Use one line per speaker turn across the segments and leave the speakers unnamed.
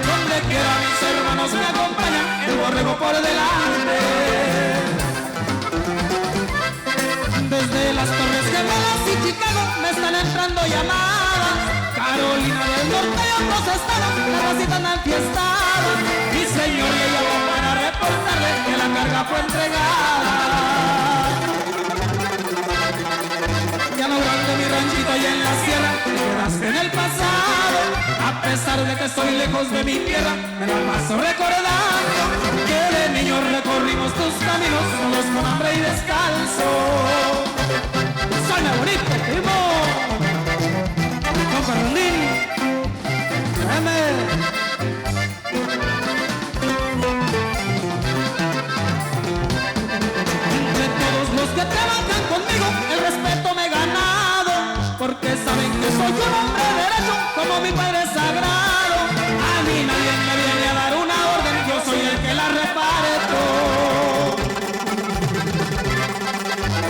Donde quiera mis hermanos me acompañan, el borrego por delante. Desde las Torres Gemelas y Chicago me están entrando llamadas. Carolina del Norte y otros estados, la racita anda enfiestada. Mi señor le llamó para reportarle que la carga fue entregada. Ya no grande mi ranchito allá en la sierra, te quedaste en el pasado. A pesar de que estoy lejos de mi tierra, me la paso recordando que de niños recorrimos tus caminos, solos con hambre y descalzo. Suena bonito, primo. Con Carolín, créeme. Entre todos los que trabajan conmigo, el respeto me he ganado, porque saben que soy un hombre derecho, como mi padre sagrado. A mí nadie me viene a dar una orden, yo soy el que la reparto.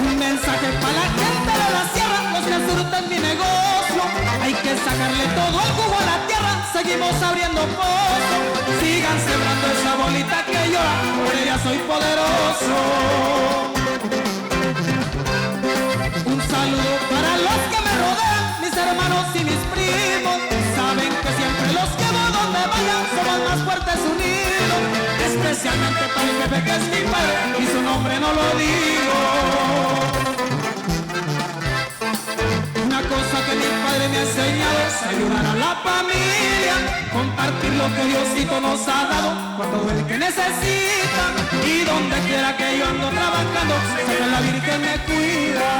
Un mensaje para la gente de la sierra, los que surten mi negocio. Hay que sacarle todo el jugo a la tierra, seguimos abriendo pozos. Sigan sembrando esa bolita que llora, por ella soy poderoso. Un saludo para los que me rodean, mis hermanos y mis primos. Saben que siempre los llevo donde vayan, somos más fuertes unidos. Especialmente para el jefe que es mi padre, y su nombre no lo digo. Una cosa que mi padre me ha enseñado es ayudar a la familia, compartir lo que Diosito nos ha dado cuando el que necesita. Y donde quiera que yo ando trabajando, siempre la Virgen me cuida.